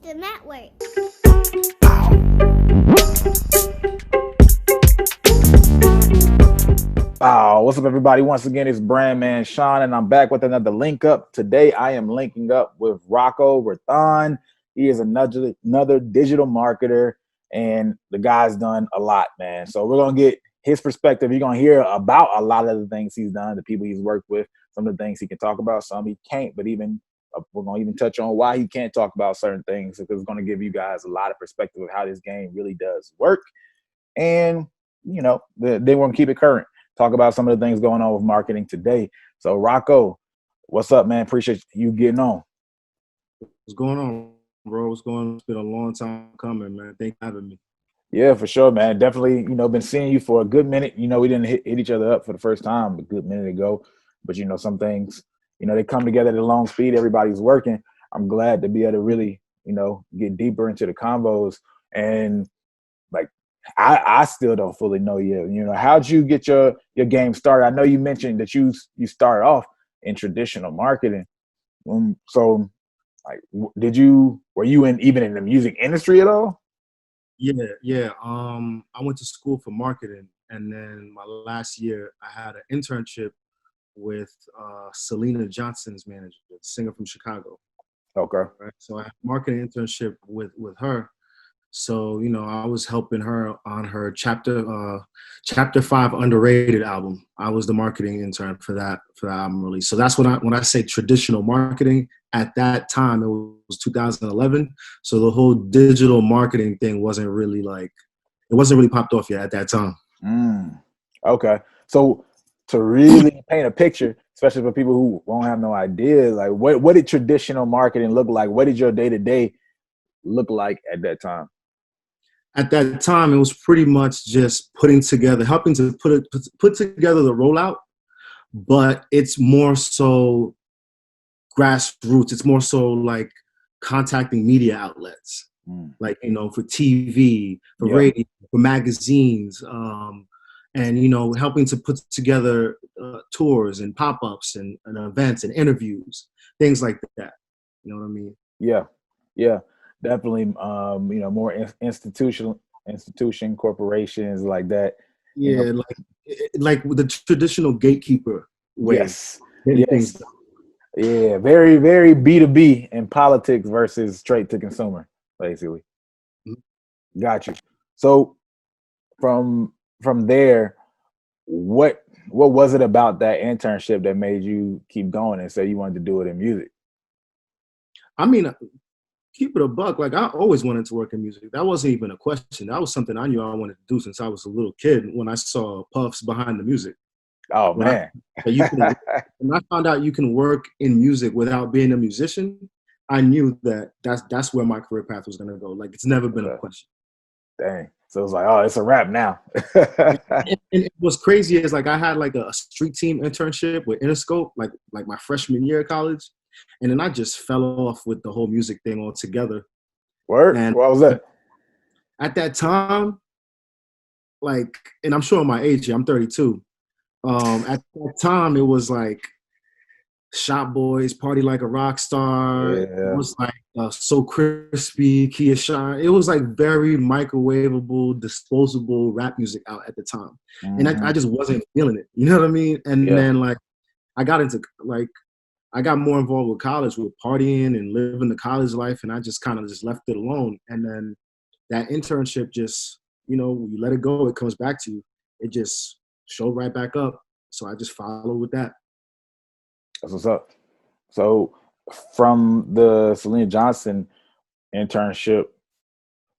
the network. Oh, what's up, everybody? Once again, it's Brandman Sean, and I'm back with another link up. Today, I am linking up with ROCKO RATHON. He is another digital marketer, and the guy's done a lot, man. So we're gonna get his perspective. You're gonna hear about a lot of the things he's done, the people he's worked with, some of the things he can talk about, some he can't. But even we're gonna even touch on why he can't talk about certain things, because it's gonna give you guys a lot of perspective of how this game really does work, and they want to keep it current. Talk about some of the things going on with marketing today. So ROCKO, what's up, man? Appreciate you getting on. What's going on, bro? What's going on? It's been a long time coming, man. Thanks for having me. Yeah, for sure, man. Definitely, been seeing you for a good minute. We didn't hit each other up for the first time a good minute ago. But, some things, they come together at a long speed. Everybody's working. I'm glad to be able to really, get deeper into the combos. And, like, I still don't fully know yet. How'd you get your game started? I know you mentioned that you started off in traditional marketing. So, like, were you even in the music industry at all? Yeah. I went to school for marketing, and then my last year, I had an internship with Selena Johnson's manager, the singer from Chicago. Okay. Right. So I had a marketing internship with her. So, I was helping her on her chapter 5 Underrated album. I was the marketing intern for that album release. So that's when I say traditional marketing, at that time it was 2011. So the whole digital marketing thing wasn't really popped off yet at that time. Okay. So to really paint a picture, especially for people who won't have no idea, like what did traditional marketing look like? What did your day-to-day look like at that time? At that time, it was pretty much just helping to put together the rollout, but it's more so grassroots. It's more so like contacting media outlets, like, for TV, for radio, for magazines, and, helping to put together tours and pop-ups and events and interviews, things like that. You know what I mean? Yeah. Definitely, more institution, corporations like that. Yeah, like the traditional gatekeeper way. Yes. Things. Yeah, very, very B2B in politics versus straight to consumer, basically. Mm-hmm. Got you. So from there, what was it about that internship that made you keep going and say you wanted to do it in music? I mean, keep it a buck. Like, I always wanted to work in music. That wasn't even a question. That was something I knew I wanted to do since I was a little kid when I saw Puffs behind the music. Oh, man. When I found out you can work in music without being a musician, I knew that's where my career path was going to go. Like, it's never been a question. Dang. So it was like, oh, it's a wrap now. and what's crazy is, like, I had like a street team internship with Interscope, like my freshman year of college. And then I just fell off with the whole music thing altogether. Word? And what was that? At that time, like, and I'm showing my age here, I'm 32. At that time, it was like Shop Boys, Party Like a Rock Star. Yeah. It was like So Crispy, Kia Shine. It was like very microwavable, disposable rap music out at the time. Mm-hmm. And I just wasn't feeling it. You know what I mean? And then, like, I got more involved with college, with partying and living the college life, and I just kind of just left it alone. And then that internship just, you let it go, it comes back to you. It just showed right back up. So I just followed with that. That's what's up. So from the Selena Johnson internship,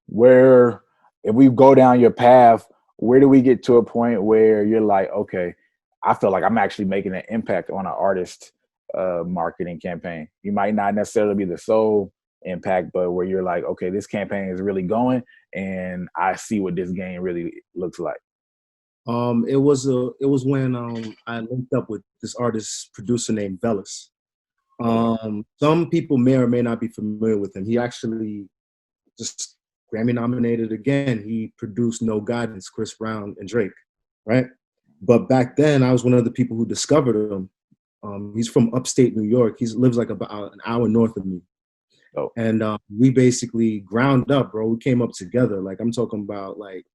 if we go down your path, where do we get to a point where you're like, okay, I feel like I'm actually making an impact on an artist marketing campaign? You might not necessarily be the sole impact, but where you're like, okay, this campaign is really going, and I see what this game really looks like. It was when I linked up with this artist producer named Velas. Some people may or may not be familiar with him. He actually just Grammy nominated again. He produced No Guidance, Chris Brown and Drake, right? But back then, I was one of the people who discovered him. He's from upstate New York. He lives like about an hour north of me. Dope. And we basically ground up, bro. We came up together. Like, I'm talking about like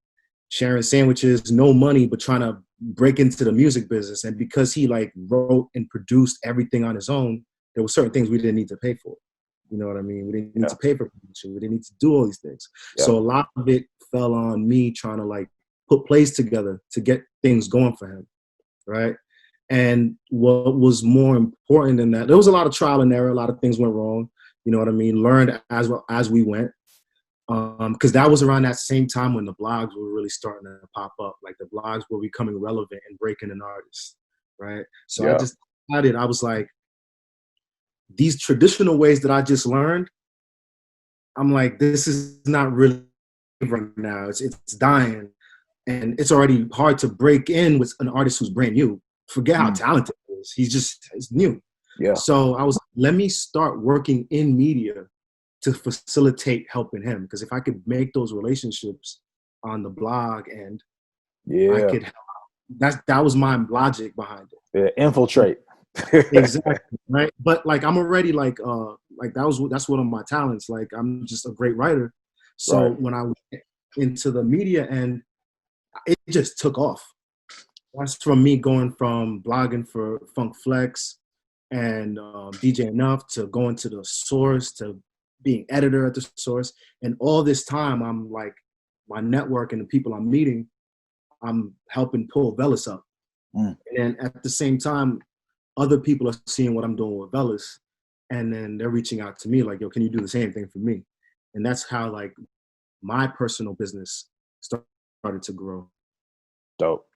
sharing sandwiches, no money, but trying to break into the music business. And because he like wrote and produced everything on his own, there were certain things we didn't need to pay for. You know what I mean? We didn't need to pay for production. We didn't need to do all these things. So a lot of it fell on me trying to like put plays together to get things going for him, right? And what was more important than that, there was a lot of trial and error. A lot of things went wrong. You know what I mean? Learned as we went. Because that was around that same time when the blogs were really starting to pop up. Like the blogs were becoming relevant and breaking an artist, right? So I just decided, I was like, these traditional ways that I just learned, I'm like, this is not really right now. It's dying, and it's already hard to break in with an artist who's brand new. Forget how talented he is. He's new. Yeah. So I was like, let me start working in media to facilitate helping him, because if I could make those relationships on the blog and I could help, that was my logic behind it. Yeah, infiltrate. Exactly, right? But like I'm already like that's one of my talents. Like I'm just a great writer. So when I went into the media end, it just took off. That's from me going from blogging for Funk Flex and DJ Enough to going to the Source to being editor at the Source. And all this time, I'm like, my network and the people I'm meeting, I'm helping pull Velas up. And at the same time, other people are seeing what I'm doing with Velas, and then they're reaching out to me like, yo, can you do the same thing for me? And that's how like my personal business started to grow. Dope.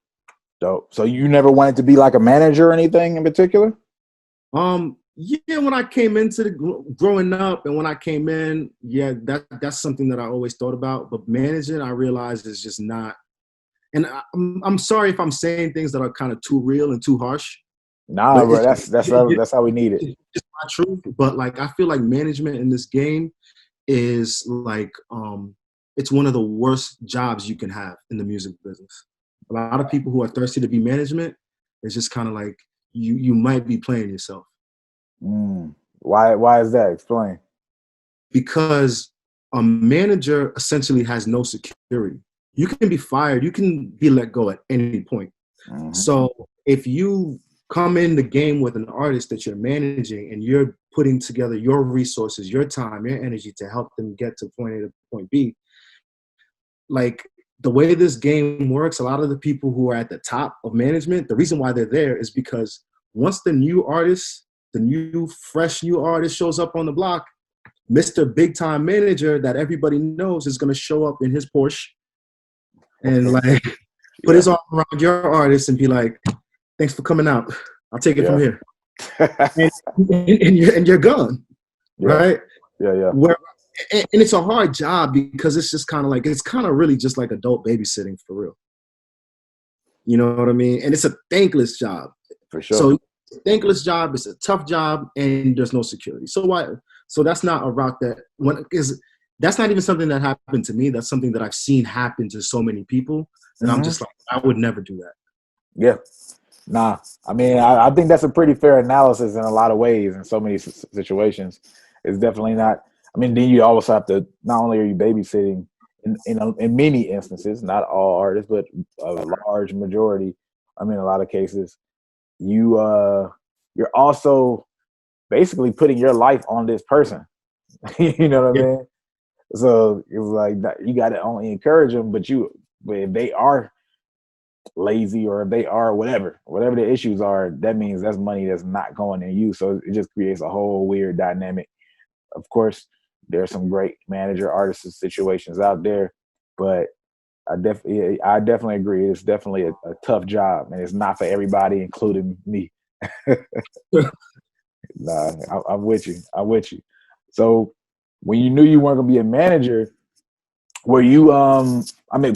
So you never wanted to be like a manager or anything in particular? Yeah, when I came into the growing up and when I came in, yeah, that's something that I always thought about. But managing, I realized is just not. And I'm sorry if I'm saying things that are kind of too real and too harsh. Nah, bro, that's how we need it. It's not true, but like I feel like management in this game is like it's one of the worst jobs you can have in the music business. A lot of people who are thirsty to be management, it's just kind of like you might be playing yourself. Why is that? Explain. Because a manager essentially has no security. You can be fired, you can be let go at any point. So if you come in the game with an artist that you're managing and you're putting together your resources, your time, your energy to help them get to point A to point B, like the way this game works, a lot of the people who are at the top of management, the reason why they're there is because once the new artist, fresh new artist shows up on the block, Mr. Big Time Manager that everybody knows is going to show up in his Porsche and like put his arm around your artist and be like, thanks for coming out. I'll take it from here. and you're gone, right? Yeah. And it's a hard job because it's just kind of like, it's kind of really just like adult babysitting for real. You know what I mean? And it's a thankless job. For sure. So it's a thankless job, it's a tough job, and there's no security. So why? So that's not a route that's not even something that happened to me. That's something that I've seen happen to so many people. And I'm just like, I would never do that. Yeah. Nah. I mean, I think that's a pretty fair analysis in a lot of ways in so many situations. It's definitely not. I mean, then you also have to, not only are you babysitting in many instances, not all artists, but a large majority, I mean, a lot of cases, you're also basically putting your life on this person. You know what I mean? So it's like you got to only encourage them, but if they are lazy or if they are whatever the issues are, that means that's money that's not going in you. So it just creates a whole weird dynamic. Of course, there's some great manager artist situations out there, but I definitely agree. It's definitely a tough job, and it's not for everybody, including me. Nah, I'm with you. So when you knew you weren't gonna be a manager, were you I mean,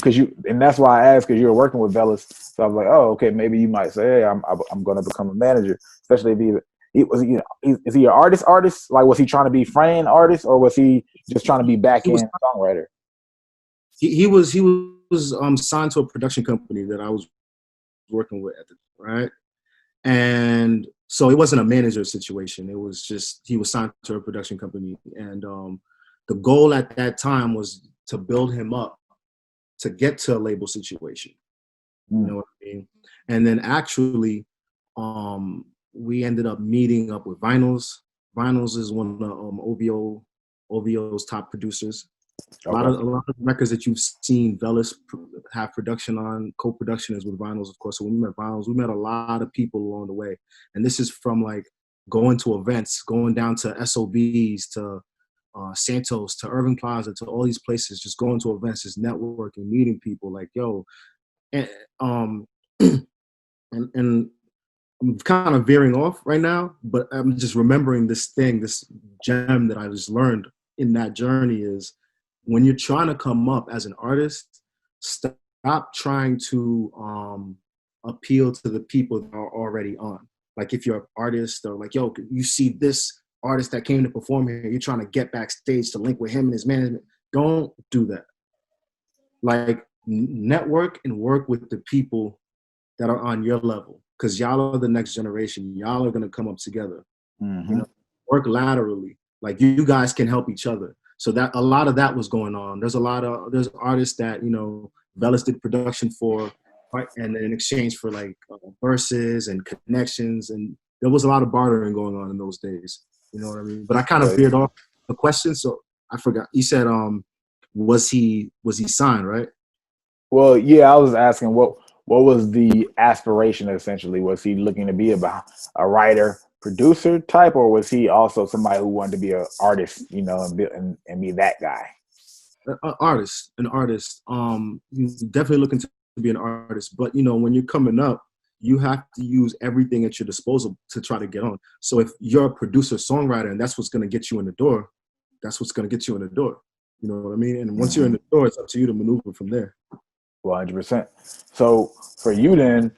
and that's why I asked, because you were working with Velas. So I was like, oh, okay, maybe you might say, hey, I'm gonna become a manager, especially if is he an artist? Like, was he trying to be front-end artist, or was he just trying to be back-end songwriter? He was signed to a production company that I was working with at the time, right? And so it wasn't a manager situation. It was just he was signed to a production company, and the goal at that time was to build him up to get to a label situation. You know what I mean? And then actually, we ended up meeting up with Vinyls. Vinyls is one of OVO's top producers. Okay. A lot of records that you've seen Velas have production on, co-production is with Vinyls, of course. So when we met Vinyls, we met a lot of people along the way. And this is from like going to events, going down to SOBs, to Santos, to Irving Plaza, to all these places, just going to events, just networking, meeting people like, yo. And, and I'm kind of veering off right now, but I'm just remembering this gem that I just learned in that journey is when you're trying to come up as an artist, stop trying to appeal to the people that are already on. Like if you're an artist or like, yo, you see this artist that came to perform here, you're trying to get backstage to link with him and his management. Don't do that. Like network and work with the people that are on your level, because y'all are the next generation. Y'all are gonna come up together. Mm-hmm. You know, work laterally. Like you guys can help each other. So that a lot of that was going on. There's artists that Velas did production for, right? And in exchange for like verses and connections, and there was a lot of bartering going on in those days. You know what I mean? But I kind of veered off the question, so I forgot. You said, was he signed, right? Well, yeah, I was asking what was the aspiration essentially? Was he looking to be a writer, producer type, or was he also somebody who wanted to be an artist, and be that guy? An artist. He's definitely looking to be an artist. But when you're coming up, you have to use everything at your disposal to try to get on. So if you're a producer, songwriter, and that's what's going to get you in the door, that's what's going to get you in the door. You know what I mean? And once you're in the door, it's up to you to maneuver from there. 100%. So for you then,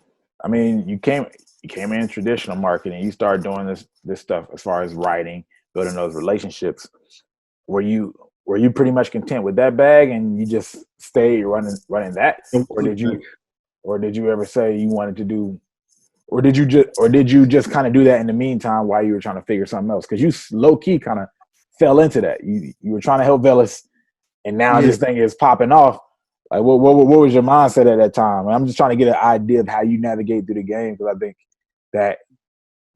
I mean, you came in traditional marketing. You started doing this stuff as far as writing, building those relationships. Were you pretty much content with that bag and you just stayed running that, or did you ever say you wanted to do, or did you just kind of do that in the meantime while you were trying to figure something else? Because you low key kind of fell into that. You were trying to help Velas, and now this thing is popping off. Like, what was your mindset at that time? I'm just trying to get an idea of how you navigate through the game, because I think that,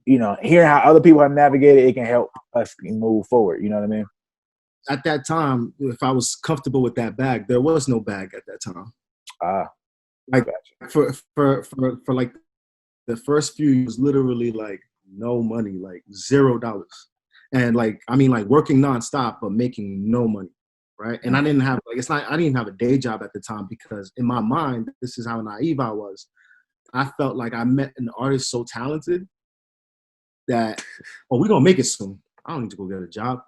hearing how other people have navigated, it can help us move forward. You know what I mean? At that time, if I was comfortable with that bag, there was no bag at that time. Like for like the first few years, literally like no money, like $0, and like working nonstop but making no money. Right. And I didn't have I didn't have a day job at the time, because in my mind, this is how naive I was. I felt like I met an artist so talented that, we're going to make it soon. I don't need to go get a job.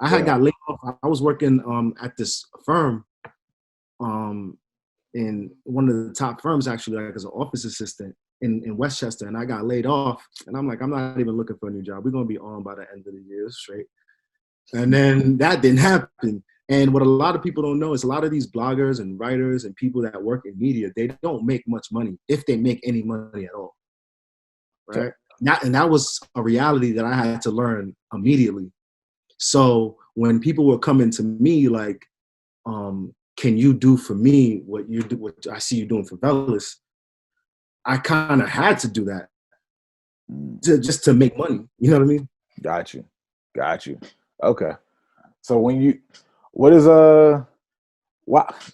I had got laid off. I was working at this firm in one of the top firms, actually, like as an office assistant in Westchester. And I got laid off. And I'm like, I'm not even looking for a new job. We're going to be on by the end of the year straight. And then that didn't happen. And what a lot of people don't know is a lot of these bloggers and writers and people that work in media, they don't make much money, if they make any money at all, right? And that was a reality that I had to learn immediately. So when people were coming to me like, can you do for me what I see you doing for Velas? I kind of had to do that just to make money. You know what I mean? Got you. Okay. So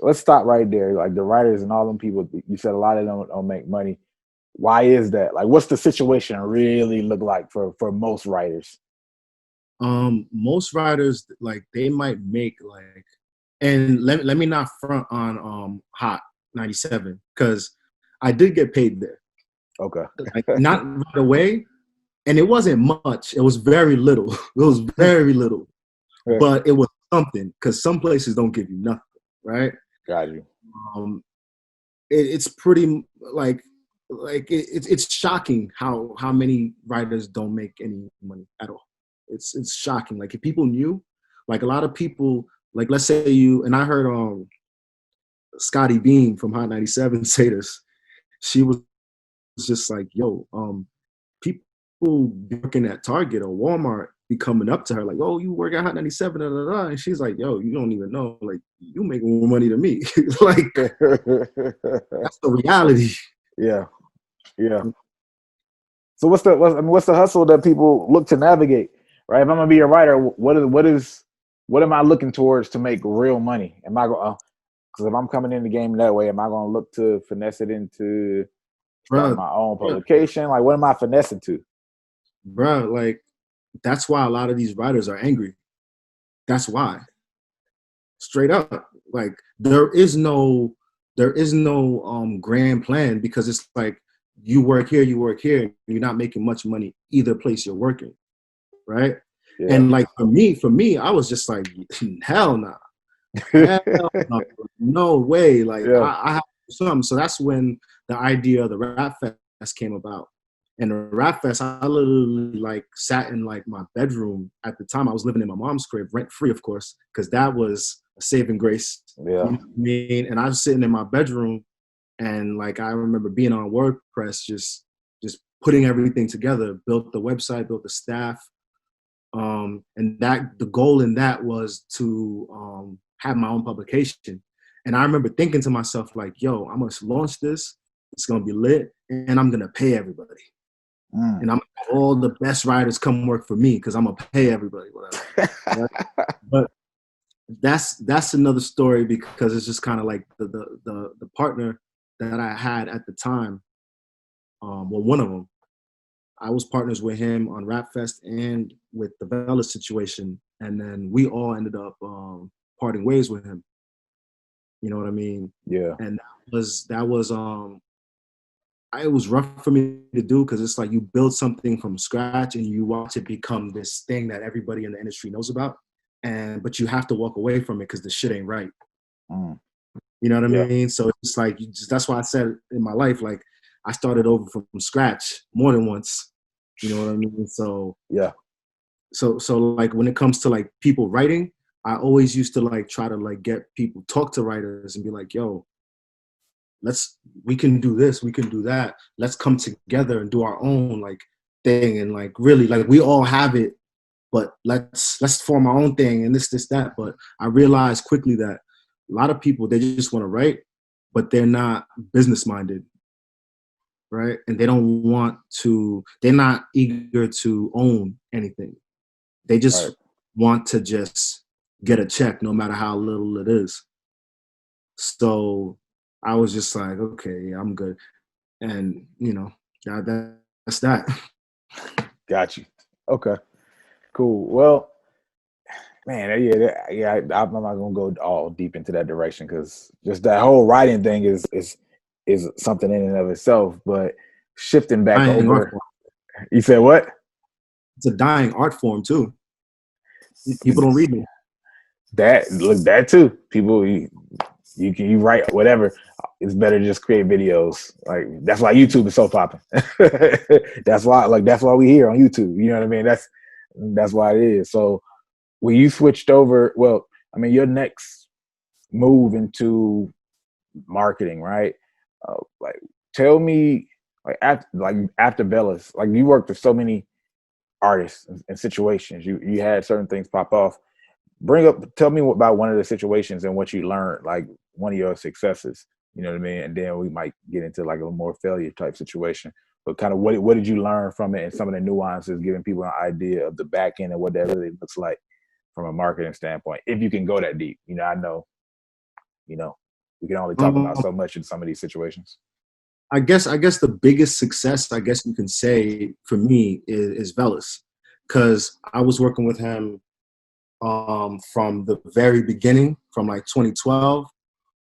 let's stop right there. Like the writers and all them people, you said a lot of them don't make money. Why is that? Like, what's the situation really look like for most writers? Most writers, like, they might make like, and let me not front on Hot 97, because I did get paid there. Okay. Like, not right away, and it wasn't much. It was very little. It was very little, but it was something, because some places don't give you nothing, right? Got you. It's pretty it's shocking how many writers don't make any money at all. It's shocking. Like, if people knew, like, a lot of people, like, let's say you, and I heard Scotty Beam from Hot 97 say this. She was just like, yo, working at Target or Walmart be coming up to her like, "Oh, you work at Hot 97, da, da, da." And she's like, "Yo, you don't even know. Like, you make more money than me." Like, that's the reality. Yeah, yeah. So what's the hustle that people look to navigate, right? If I'm gonna be a writer, what am I looking towards to make real money? Am I going? Because if I'm coming in the game that way, am I going to look to finesse it into starting Bruh, my own bruh, publication? Like, what am I finessing to? bruh, like, that's why a lot of these writers are angry. That's why. Straight up. Like, there is no grand plan, because it's like you work here, you're not making much money either place you're working, right? Yeah, And like for me, I was just like, hell no. Hell no, no way. Like, yeah. I have to do something. So that's when the idea of the Rap Fest came about. And the Rap Fest, I literally like sat in like my bedroom at the time. I was living in my mom's crib, rent free, of course, because that was a saving grace. Yeah. You know what I mean? And I was sitting in my bedroom, and like I remember being on WordPress, just putting everything together, built the website, built the staff, and that the goal in that was to have my own publication. And I remember thinking to myself, like, yo, I'm gonna launch this, it's gonna be lit, and I'm gonna pay everybody. Mm. And I'm gonna have all the best writers come work for me because I'm gonna pay everybody, whatever. Right? But that's another story, because it's just kind of like the partner that I had at the time. Well, one of them, I was partners with him on Rap Fest and with the Bella situation, and then we all ended up parting ways with him. You know what I mean? Yeah. And it was rough for me to do, because it's like you build something from scratch and you watch it become this thing that everybody in the industry knows about, but you have to walk away from it because the shit ain't right. Mm. You know what I Yeah. mean? So it's like that's why I said in my life, like, I started over from scratch more than once. You know what I mean? So Yeah. like when it comes to like people writing, I always used to like try to like get people, talk to writers and be like, yo, we can do this, we can do that. Let's come together and do our own like thing, and like really like we all have it, but let's form our own thing and this that. But I realized quickly that a lot of people, they just want to write, but they're not business minded, right? And they're not eager to own anything. They Right. just want to just get a check, no matter how little it is. So I was just like, okay, yeah, I'm good. And, that's that. Got you. Okay. Cool. Well, man, yeah. I'm not gonna go all deep into that direction because just that whole writing thing is something in and of itself. But shifting back Dying art over, form. you said what? It's a dying art form too. People don't read it. That too. People, you write whatever. It's better to just create videos. Like that's why YouTube is so popping. that's why we here on YouTube. You know what I mean? That's why it is. So when you switched over, well, I mean, your next move into marketing, right? Like, tell me, after Bellas, like you worked with so many artists and situations. You had certain things pop off. Tell me about one of the situations and what you learned, like one of your successes. You know what I mean? And then we might get into like a more failure type situation. But kind of what did you learn from it and some of the nuances, giving people an idea of the back end and what that really looks like from a marketing standpoint, if you can go that deep. I know, we can only talk about Um, so much in some of these situations. I guess the biggest success, I guess you can say, for me is Velas, because I was working with him from the very beginning, from like 2012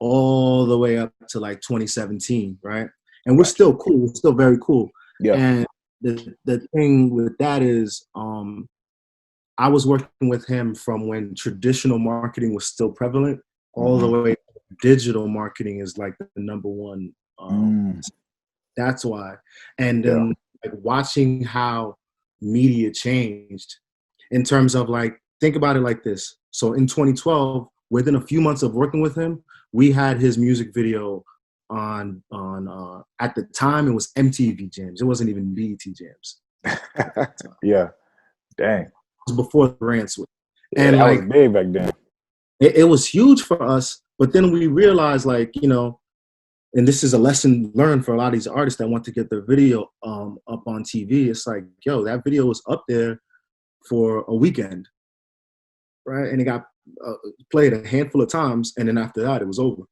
all the way up to like 2017, right? And we're Gotcha. still cool. We're still very cool. Yeah. And the thing with that is, I was working with him from when traditional marketing was still prevalent, all the Mm-hmm. way to digital marketing is like the number one. Mm. That's why. And Yeah. then like watching how media changed in terms of like, think about it like this. So in 2012, within a few months of working with him, we had his music video on at the time it was MTV Jams. It wasn't even BET Jams. Yeah. Dang. It was before the brand switch. Yeah, And that was like big back then. it was huge for us, but then we realized, like, you know, and this is a lesson learned for a lot of these artists that want to get their video up on TV. It's like, yo, that video was up there for a weekend, right? And it got played a handful of times, and then after that, it was over.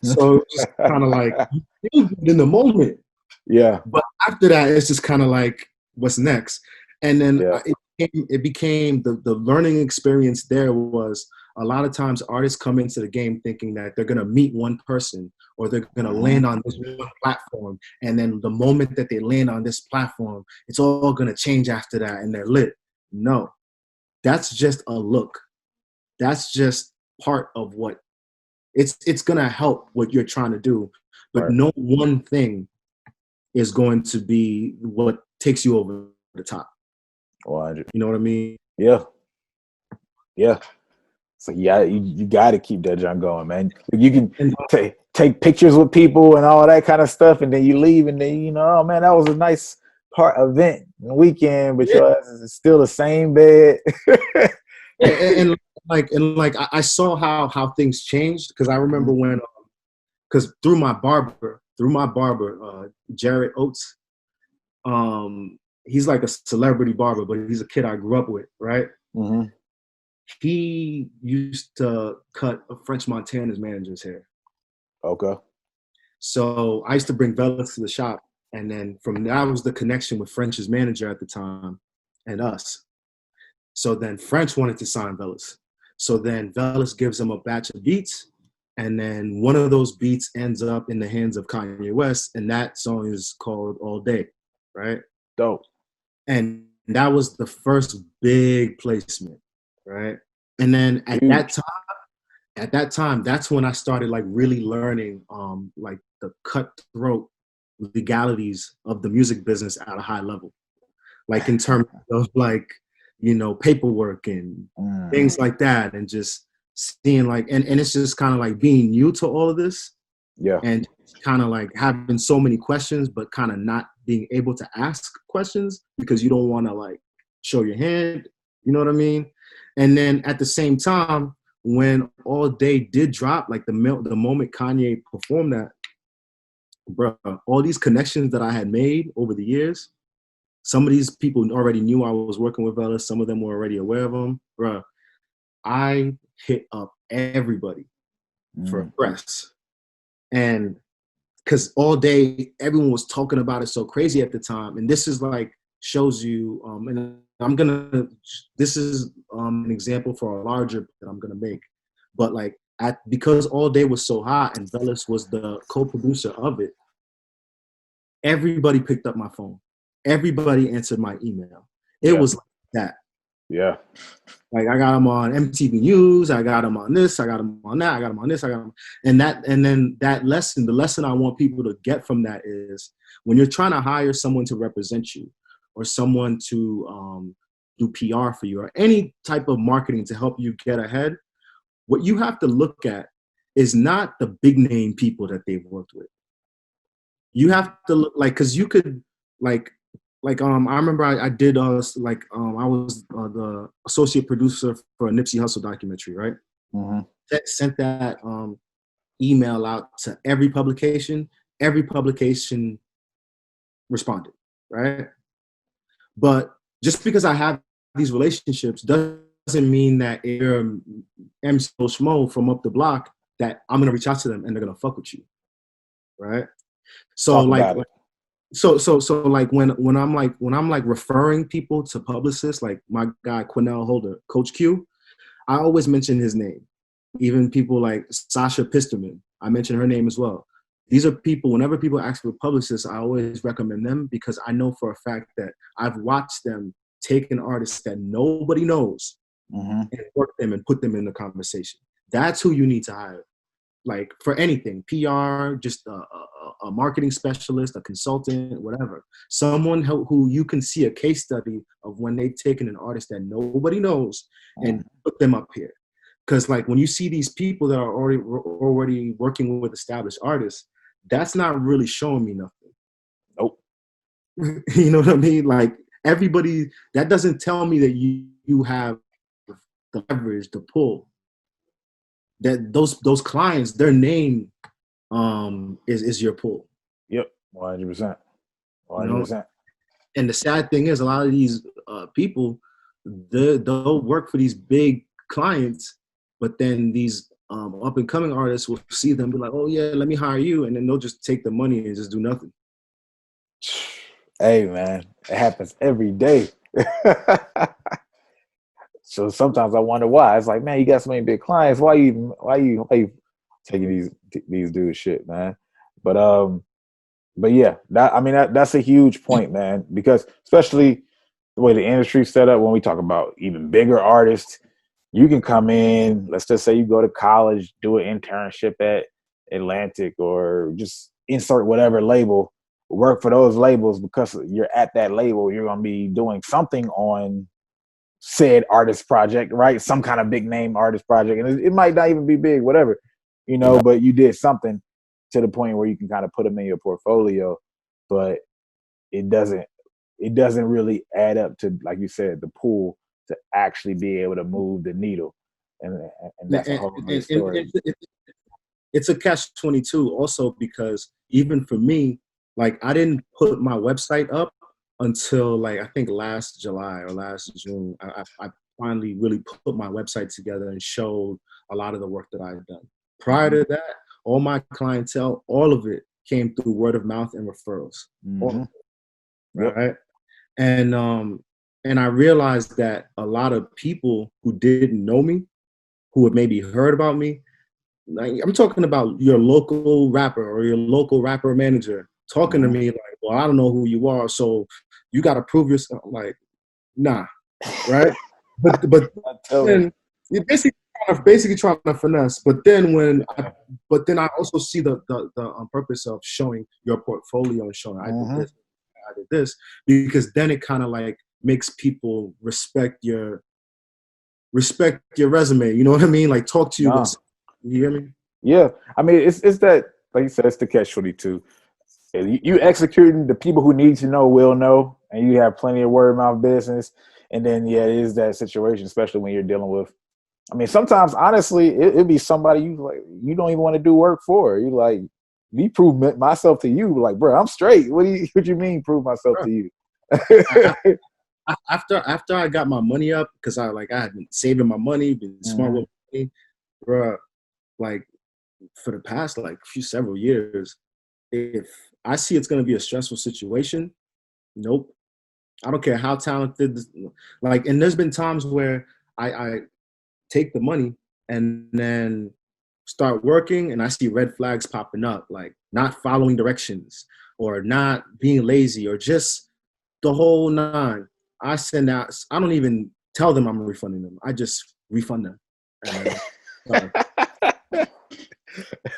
So it was just kind of like you feel it in the moment, Yeah. but after that, it's just kind of like, what's next? And then Yeah. it became the learning experience. There was a lot of times artists come into the game thinking that they're gonna meet one person or they're gonna land on this one platform, and then the moment that they land on this platform, it's all gonna change after that, and they're lit. No, that's just a look. That's just part of what it's gonna help what you're trying to do, but Right. no one thing is going to be what takes you over the top. 100. You know what I mean? Yeah. Yeah. So yeah, you got to keep that junk going, man. You can And take pictures with people and all that kind of stuff, and then you leave, and then you know, oh man, that was a nice event and weekend, but yeah, your ass is still the same bed. and I saw how things changed, because I remember when because through my barber, Jared Oates, he's like a celebrity barber, but he's a kid I grew up with, right? Mm-hmm. He used to cut a French Montana's manager's hair. Okay. So I used to bring Velas to the shop, and then from that was the connection with French's manager at the time and us. So then French wanted to sign Velas. So then Velas gives him a batch of beats, and then one of those beats ends up in the hands of Kanye West, and that song is called All Day, right? Dope. And that was the first big placement, right? And then Huge. at that time, that's when I started like really learning like the cutthroat legalities of the music business at a high level, like in terms of like, you know, paperwork and things like that, and just seeing like, and it's just kind of like being new to all of this, Yeah. and kind of like having so many questions, but kind of not being able to ask questions because you don't want to like show your hand, you know what I mean? And then at the same time, when All Day did drop, like the moment Kanye performed that, bro, all these connections that I had made over the years, some of these people already knew I was working with Velas. Some of them were already aware of him, bro. I hit up everybody for press, and because All Day, everyone was talking about it so crazy at the time, and this is like shows you, and this is an example for a larger that I'm gonna make, but like because All Day was so hot and Velas was the co-producer of it, everybody picked up my phone, everybody answered my email. It was like that. Yeah. Like I got him on MTV News, I got him on this, I got him on that, I got him on this, I got him, and then that lesson, the lesson I want people to get from that is when you're trying to hire someone to represent you, or someone to do PR for you, or any type of marketing to help you get ahead, what you have to look at is not the big name people that they've worked with. You have to look like, because you could I remember I did I was the associate producer for a Nipsey Hussle documentary, right? Sent that email out to every publication responded, right? But just because I have these relationships doesn't mean that if you're MC Schmo from up the block that I'm gonna reach out to them and they're gonna fuck with you, right? So Talk like about it. So like when I'm like referring people to publicists, like my guy Quinnell Holder, Coach Q, I always mention his name. Even people like Sasha Pisterman, I mention her name as well. These are people, whenever people ask for publicists, I always recommend them because I know for a fact that I've watched them take an artist that nobody knows and work them and put them in the conversation. That's who you need to hire. Like for anything, PR, just a marketing specialist, a consultant, whatever. Someone who you can see a case study of when they've taken an artist that nobody knows and put them up here. Because like when you see these people that are already working with established artists, that's not really showing me nothing. Nope. You know what I mean? Like everybody, that doesn't tell me that you have the leverage to pull. That those clients, their name is your pull. Yep, 100%. You know, 100%. and the sad thing is, a lot of these people, they'll work for these big clients, but then these up and coming artists will see them, be like, "Oh yeah, let me hire you," and then they'll just take the money and just do nothing. Hey man, it happens every day. So sometimes I wonder why. It's like, man, you got so many big clients. Why you taking these dudes shit, man? But yeah, that's a huge point, man. Because especially the way the industry's set up, when we talk about even bigger artists, you can come in. Let's just say you go to college, do an internship at Atlantic, or just insert whatever label, work for those labels because you're at that label. You're gonna be doing something on said artist project, right? Some kind of big name artist project, and it might not even be big, whatever, but you did something to the point where you can kind of put them in your portfolio, but it doesn't really add up to, like you said, the pool to actually be able to move the needle, and that's a whole other story. It's a catch-22 also, because even for me, like I didn't put my website up until like I think last July or last June. I finally really put my website together and showed a lot of the work that I've done. Prior to that, all my clientele, all of it came through word of mouth and referrals. All of it, right? And I realized that a lot of people who didn't know me, who had maybe heard about me, like I'm talking about your local rapper or your local rapper manager talking to me like, well, I don't know who you are, so you got to prove yourself. Like, nah, right? but then you're basically trying to finesse. But then I also see the purpose of showing your portfolio and showing I did this, because then it kind of like makes people respect your resume. You know what I mean? Like talk to you. You hear me? Yeah, I mean it's that, like you said, it's the catch-22. You executing, the people who need to know will know, and you have plenty of word of mouth business. And then it is that situation, especially when you're dealing with. I mean, sometimes honestly, it'd be somebody you don't even want to do work for. You like, me prove myself to you, like, bro, I'm straight. What you mean prove myself to you? After I got my money up, because I had been saving my money, been smart with money, bro. Like for the past several years, if I see it's gonna be a stressful situation, nope. I don't care how talented. And there's been times where I take the money and then start working, and I see red flags popping up, like not following directions or not being lazy or just the whole nine. I send out. I don't even tell them I'm refunding them. I just refund them.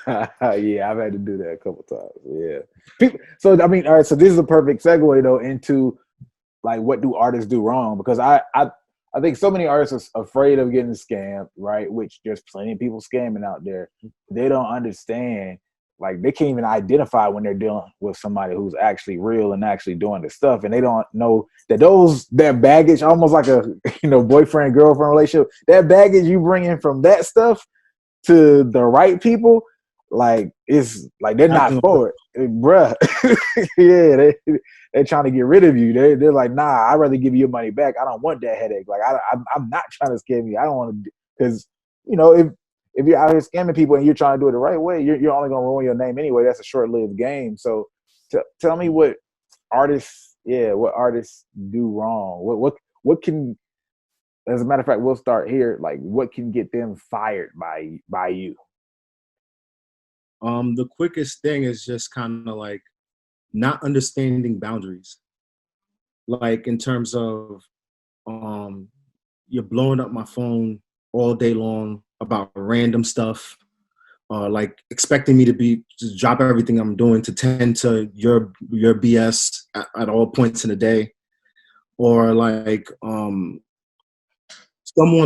Yeah, I've had to do that a couple times. Yeah. So I mean, all right. So this is a perfect segue though into like, what do artists do wrong? Because I think so many artists are afraid of getting scammed, right? Which there's plenty of people scamming out there. They don't understand. Like they can't even identify when they're dealing with somebody who's actually real and actually doing the stuff, and they don't know that their baggage, almost like a boyfriend girlfriend relationship, that baggage you bring in from that stuff to the right people, like it's like they're not for it, bruh. Yeah, they're trying to get rid of you. They're like, nah, I'd rather give you your money back. I don't want that headache. Like I'm not trying to scam you. I don't want to, because if you're out here scamming people and you're trying to do it the right way, you're only gonna ruin your name anyway. That's a short-lived game. So tell me what artists do wrong. What can, as a matter of fact, we'll start here. Like, what can get them fired by you? The quickest thing is just kind of like not understanding boundaries. Like in terms of you're blowing up my phone all day long about random stuff, like expecting me to just drop everything I'm doing to tend to your BS at all points in the day, or like someone,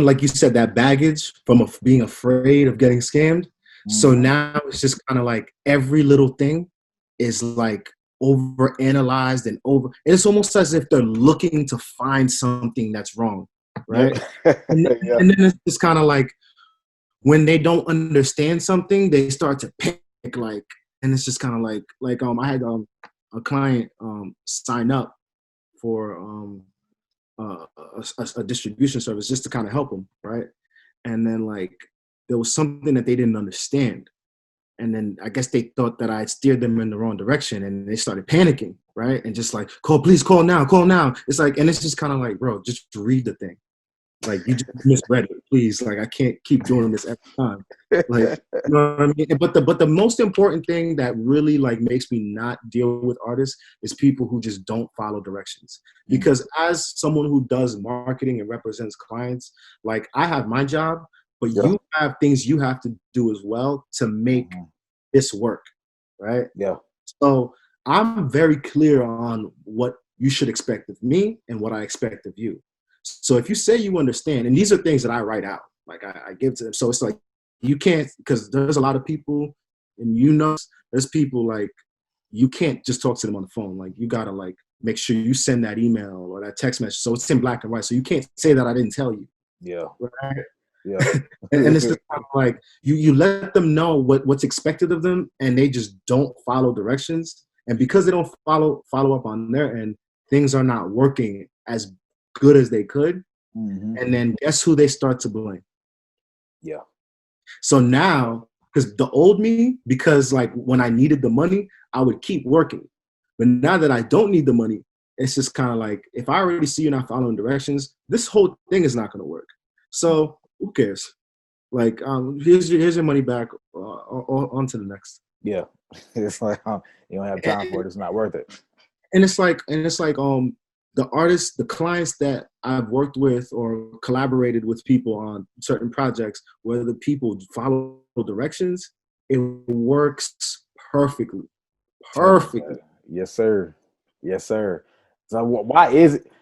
like you said, that baggage from being afraid of getting scammed. So now it's just kind of like every little thing is like overanalyzed and it's almost as if they're looking to find something that's wrong, right? And, Yeah. and then it's just kind of like when they don't understand something, they start to panic, like, and it's just kind of like I had a client sign up for a distribution service just to kind of help them, right? And then like there was something that they didn't understand. And then I guess they thought that I steered them in the wrong direction, and they started panicking, right? And just like, please call now, call now. It's like, and it's just kind of like, bro, just read the thing. Like, you just misread it, please. Like, I can't keep doing this every time. Like, you know what I mean? But the most important thing that really like makes me not deal with artists is people who just don't follow directions. Because as someone who does marketing and represents clients, like I have my job, but you have things you have to do as well to make this work, right? Yeah. So I'm very clear on what you should expect of me and what I expect of you. So if you say you understand, and these are things that I write out, like I give to them. So it's like, you can't, because there's a lot of people, and there's people like, you can't just talk to them on the phone. Like, you gotta like make sure you send that email or that text message. So it's in black and white. So you can't say that I didn't tell you. Yeah. Right? Yeah. and it's just kind of like you let them know what's expected of them, and they just don't follow directions. And because they don't follow up on their end, things are not working as good as they could. And then guess who they start to blame? Yeah. So now, because the old me, because like when I needed the money, I would keep working. But now that I don't need the money, it's just kind of like, if I already see you're not following directions, this whole thing is not going to work. So who cares? Like, here's your money back. On to the next. Yeah. It's like you don't have time for it. It's not worth it. And it's like the artists, the clients that I've worked with or collaborated with people on certain projects, where the people follow directions, it works perfectly. Perfectly. Yes, sir. Yes, sir. So why is it?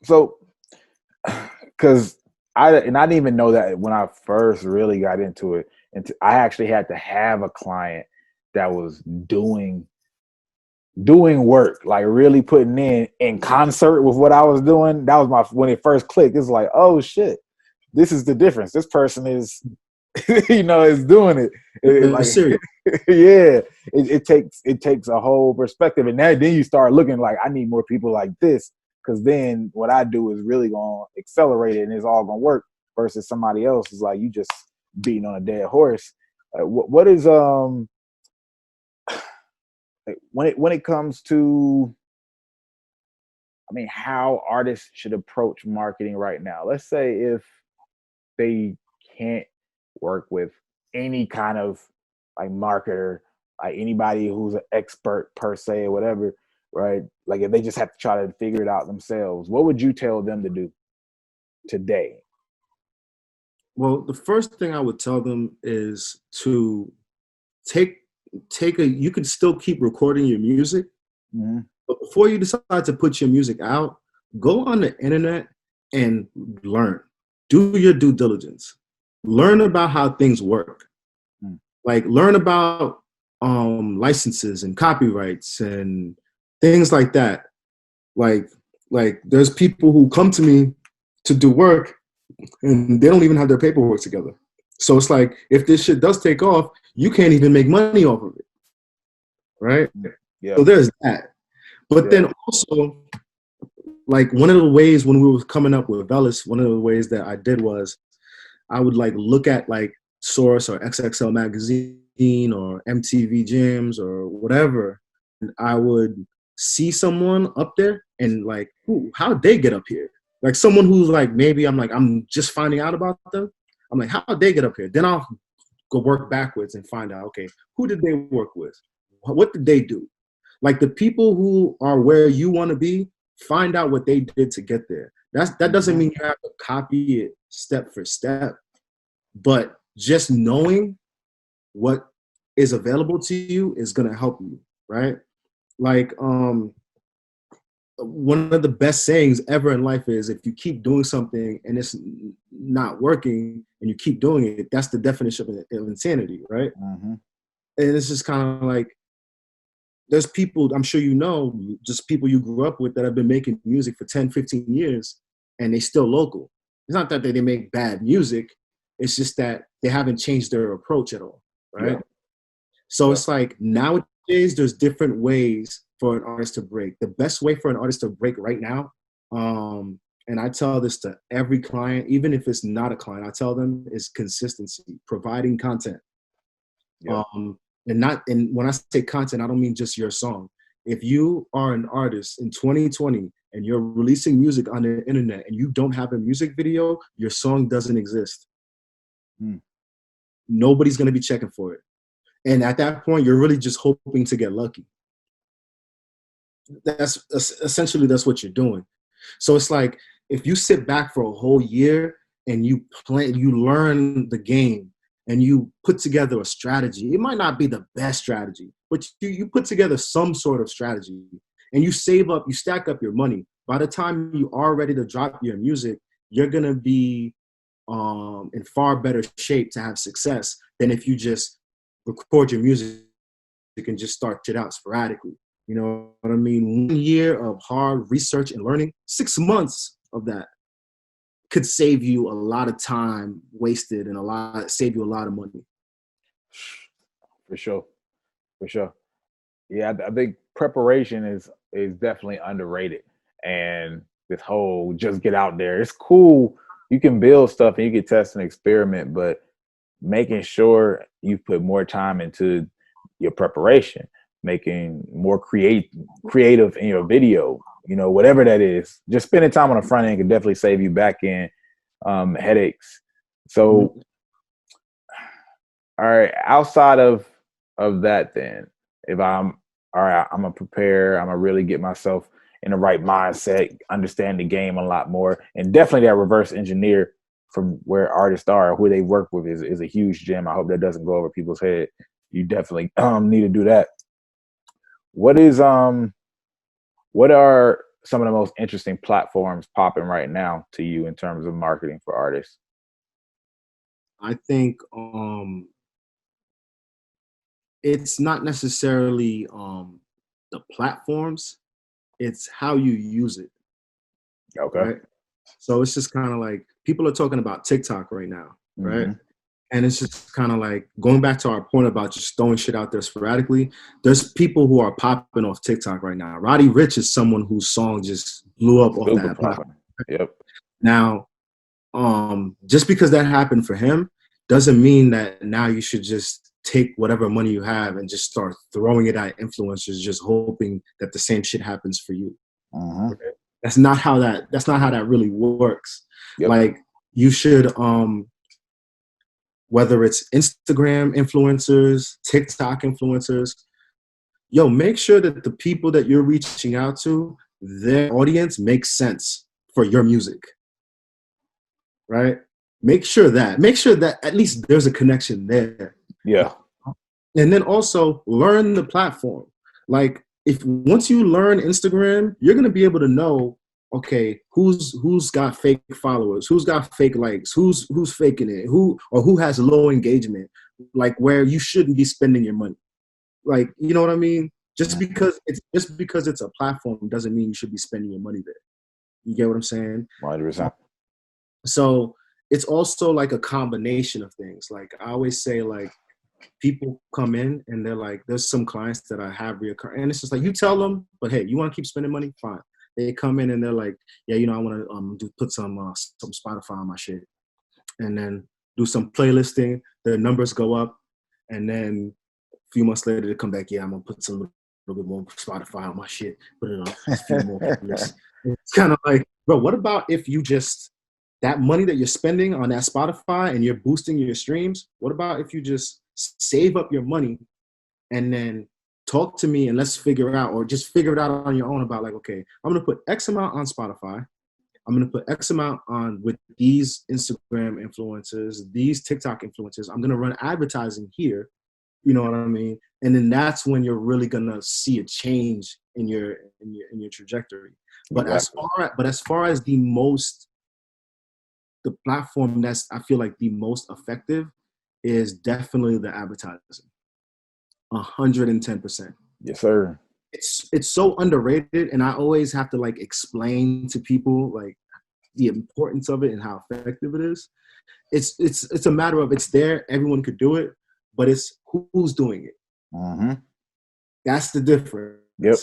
So, because I didn't even know that when I first really got into it, and I actually had to have a client that was doing work, like really putting in concert with what I was doing. That was when it first clicked. It's like, oh shit, this is the difference. This person is, is doing it. Like, yeah, it takes a whole perspective, and then you start looking like, I need more people like this, because then what I do is really gonna accelerate it, and it's all gonna work. Versus somebody else is like, you just beating on a dead horse. What is when it comes to, I mean, how artists should approach marketing right now? Let's say if they can't work with any kind of like marketer, like anybody who's an expert per se or whatever, right? Like if they just have to try to figure it out themselves, what would you tell them to do today? Well, the first thing I would tell them is to you could still keep recording your music, but before you decide to put your music out, go on the internet and learn. Do your due diligence. Learn about how things work. Like, learn about licenses and copyrights and things like that. Like there's people who come to me to do work, and they don't even have their paperwork together. So it's like, if this shit does take off, you can't even make money off of it, right? Yeah. So there's that. But then also, like, one of the ways when we were coming up with Velas, one of the ways that I did was I would like look at like Source or XXL Magazine or MTV Jams or whatever, and I would see someone up there and like, how'd they get up here? Like someone who's like, maybe I'm just finding out about them. I'm like, how'd they get up here? Then I'll go work backwards and find out, okay, who did they work with? What did they do? Like, the people who are where you want to be, find out what they did to get there. That doesn't mean you have to copy it step for step, but just knowing what is available to you is going to help you, right? Like, one of the best sayings ever in life is, if you keep doing something and it's not working and you keep doing it, that's the definition of insanity, right? And it's just kind of like, there's people, I'm sure you know, just people you grew up with that have been making music for 10, 15 years, and they still local. It's not that they make bad music. It's just that they haven't changed their approach at all, right? Yeah. So Yeah. it's like nowadays there's different ways for an artist to break. The best way for an artist to break right now, and I tell this to every client, even if it's not a client, I tell them is consistency, providing content. Yeah. And when I say content, I don't mean just your song. If you are an artist in 2020 and you're releasing music on the internet and you don't have a music video, your song doesn't exist. Nobody's going to be checking for it. And at that point, you're really just hoping to get lucky. That's essentially that's what you're doing. So it's like if you sit back for a whole year and you learn the game and you put together a strategy. It might not be the best strategy, but you put together some sort of strategy and you save up, you stack up your money. By the time you are ready to drop your music, you're going to be in far better shape to have success than if you just record your music and just start it out sporadically. You know what I mean? 1 year of hard research and learning, 6 months of that could save you a lot of time wasted and save you a lot of money. For sure. For sure. Yeah, I think preparation is definitely underrated. And this whole just get out there. It's cool. You can build stuff and you can test and experiment, but making sure you put more time into your preparation, making more creative in your video, you know, whatever that is. Just spending time on the front end can definitely save you back end headaches. So, all right, outside of that, then, if I'm all right, I'm gonna prepare. I'm gonna really get myself in the right mindset, understand the game a lot more, and definitely that reverse engineer from where artists are, who they work with is a huge gem. I hope that doesn't go over people's head. You definitely need to do that. What is what are some of the most interesting platforms popping right now to you in terms of marketing for artists? I think it's not necessarily the platforms, it's how you use it, Okay. right? So it's just kind of like people are talking about TikTok right now, right? And it's just kind of like going back to our point about just throwing shit out there sporadically. There's people who are popping off TikTok right now. Roddy Ricch is someone whose song just blew up off Super that platform. popping. Yep. Now, just because that happened for him doesn't mean that now you should just take whatever money you have and just start throwing it at influencers, just hoping that the same shit happens for you. Okay? That's not how that really works. Yep. Like you should, whether it's Instagram influencers, TikTok influencers, make sure that the people that you're reaching out to, their audience makes sense for your music. Right? Make sure that at least there's a connection there. Yeah. And then also learn the platform. Like if once you learn Instagram, you're gonna be able to know, okay, who's got fake followers, who's got fake likes, who's faking it, who has low engagement, like where you shouldn't be spending your money. Like, you know what I mean? Just because it's a platform doesn't mean you should be spending your money there. You get what I'm saying? 100%. So it's also like a combination of things. Like I always say, like people come in and they're like, there's some clients that I have reoccurring, and it's just like you tell them, but hey, you want to keep spending money? Fine. They come in and they're like, yeah, I want to put some Spotify on my shit, and then do some playlisting. Their numbers go up, and then a few months later they come back, yeah, I'm gonna put some little bit more Spotify on my shit, put it on a few more playlists. It's kind of like, bro, what about if you just that money that you're spending on that Spotify and you're boosting your streams? What about if you just save up your money and then talk to me and let's figure out, or just figure it out on your own about like, okay, I'm going to put X amount on Spotify. I'm going to put X amount on with these Instagram influencers, these TikTok influencers. I'm going to run advertising here. You know what I mean? And then that's when you're really going to see a change in your trajectory. But Exactly. as far as the platform that's I feel like the most effective is definitely the advertising. 110%. Yes, sir. It's so underrated, and I always have to like explain to people like the importance of it and how effective it is. It's a matter of it's there, everyone could do it, but it's who's doing it. Mm-hmm. That's the difference. Yep.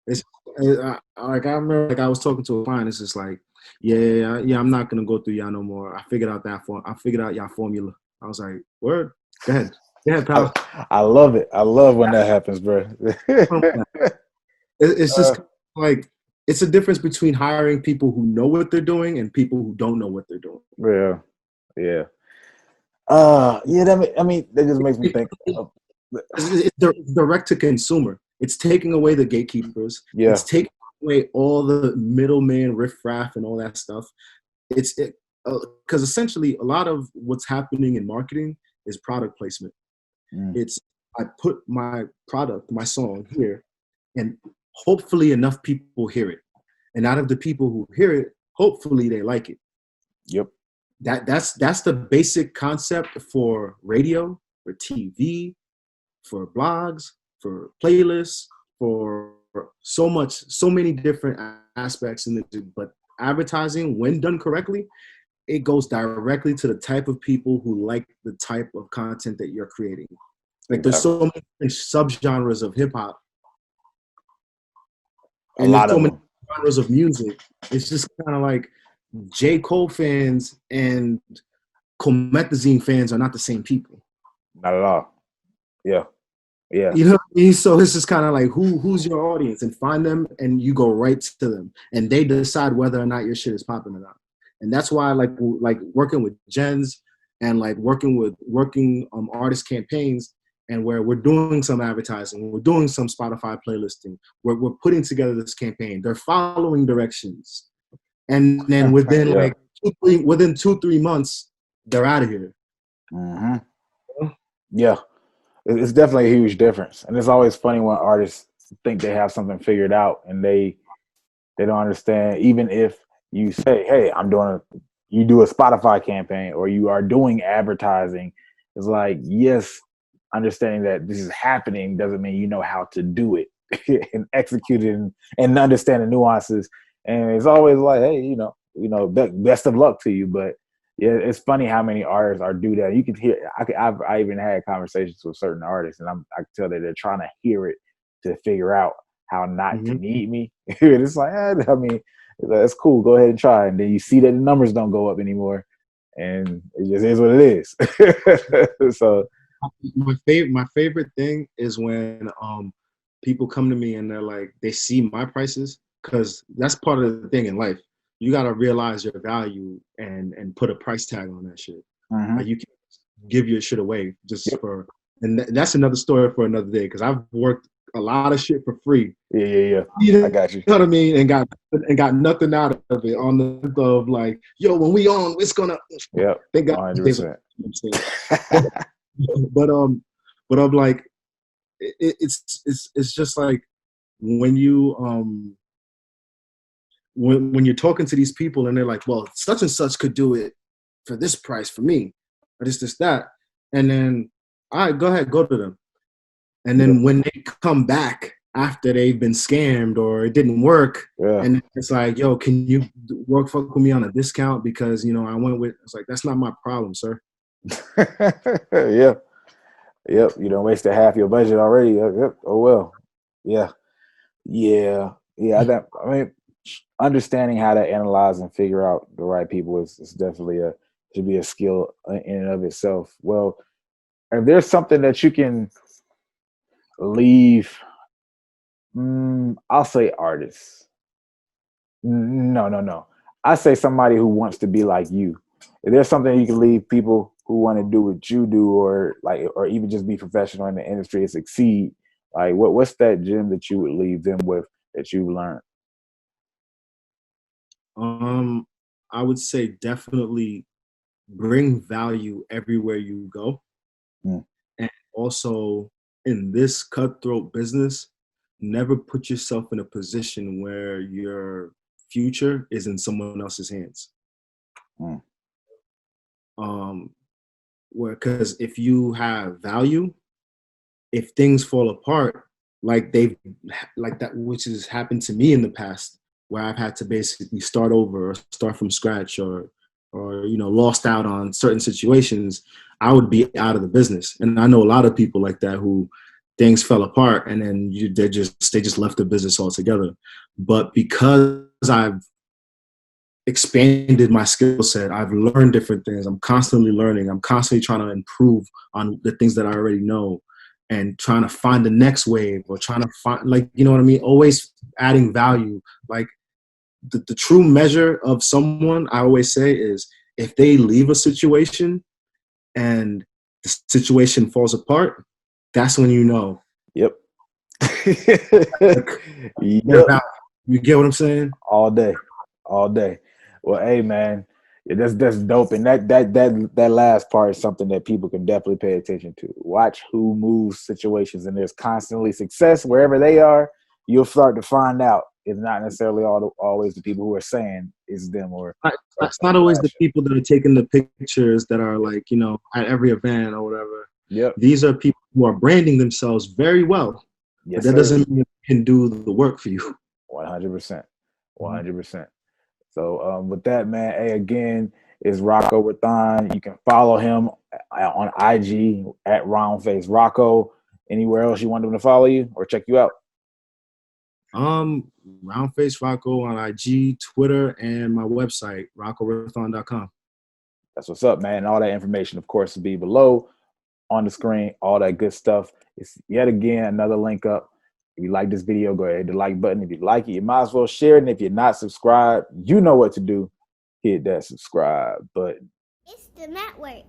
It's like I remember, like I was talking to a client. It's just like, yeah. I'm not gonna go through y'all no more. I figured out y'all formula. I was like, word. Go ahead, pal. I love it. I love when that happens, bro. It's just like it's a difference between hiring people who know what they're doing and people who don't know what they're doing. Yeah. Yeah. That just makes me think. It's direct to consumer. It's taking away the gatekeepers. Yeah. It's taking away all the middleman riffraff and all that stuff. It's because essentially a lot of what's happening in marketing is product placement. It's I put my product, my song here, and hopefully enough people hear it. And out of the people who hear it, hopefully they like it. Yep. That's the basic concept for radio, for TV, for blogs, for playlists, for so many different aspects in it. But advertising, when done correctly, it goes directly to the type of people who like the type of content that you're creating. Like there's so many different subgenres of hip hop, and there's so many genres of music. It's just kind of like J. Cole fans and Comethazine fans are not the same people. Not at all. Yeah. You know what I mean? So it's just kind of like who's your audience, and find them, and you go right to them, and they decide whether or not your shit is popping or not. And that's why I like working with gens and like working artist campaigns, and where we're doing some advertising, we're doing some Spotify playlisting, we're putting together this campaign. They're following directions, and then within like 2-3 months, they're out of here. Mm-hmm. Yeah. It's definitely a huge difference. And it's always funny when artists think they have something figured out and they don't understand. Even if you say, hey, you do a Spotify campaign or you are doing advertising, it's like, yes, understanding that this is happening doesn't mean you know how to do it and execute it and understand the nuances. And it's always like, hey, best of luck to you. But yeah, it's funny how many artists do that. You can hear. I even had conversations with certain artists, and I can tell that they're trying to hear it to figure out how not to need me. It's like, it's cool. Go ahead and try. And then you see that the numbers don't go up anymore, and it just is what it is. So my favorite thing is when people come to me and they're like, they see my prices, because that's part of the thing in life. You got to realize your value and put a price tag on that shit. Like you can't give your shit away and that's another story for another day, because I've worked a lot of shit for free. Yeah. I got you. You know what I mean? And got nothing out of it on the of like, yo, when we on, it's gonna. Yeah. Thank God. 100%. But I'm like, it's just like when you when you're talking to these people and they're like, well, such and such could do it for this price for me, or this, that. And then, all right, go ahead, go to them. And then when they come back after they've been scammed or it didn't work, and it's like, yo, can you fuck with me on a discount? Because, I went with, it's like, that's not my problem, sir. Yeah. Yep. You don't wasted half your budget already. Yep. Oh, well. Yeah. Understanding how to analyze and figure out the right people is definitely should be a skill in and of itself. Well, if there's something that you can leave, I'll say artists. No. I say somebody who wants to be like you. If there's something you can leave people who want to do what you do, or even just be professional in the industry and succeed, like what's that gem that you would leave them with that you learned? I would say definitely bring value everywhere you go. And also, in this cutthroat business, never put yourself in a position where your future is in someone else's hands. Because if you have value, if things fall apart, like that, which has happened to me in the past, where I've had to basically start over or start from scratch, or lost out on certain situations, I would be out of the business. And I know a lot of people like that who things fell apart and then they just left the business altogether. But because I've expanded my skill set, I've learned different things. I'm constantly learning. I'm constantly trying to improve on the things that I already know, and trying to find the next wave, or trying to find, like, you know what I mean? Always adding value. Like the true measure of someone, I always say, is if they leave a situation and the situation falls apart, that's when you know. Yep. Yep. Yep. You get what I'm saying? All day. All day. Well, hey man, that's dope. And that last part is something that people can definitely pay attention to. Watch who moves situations, and there's constantly success wherever they are. You'll start to find out it's not necessarily always the people who are saying it's them, or it's not always the people that are taking the pictures that are, like, at every event or whatever. Yep. These are people who are branding themselves very well. Yes, but that doesn't mean they can do the work for you. 100%. 100%. So with that, man, hey, again, is ROCKO RATHON. You can follow him on IG at RoundFace ROCKO. Anywhere else you want them to follow you or check you out? RoundFace ROCKO on IG, Twitter, and my website, ROCKORATHON.com. That's what's up, man. And all that information, of course, will be below on the screen, all that good stuff. It's yet again another link up. If you like this video, go ahead, hit the like button. If you like it, you might as well share it. And if you're not subscribed, you know what to do. Hit that subscribe button. It's the network.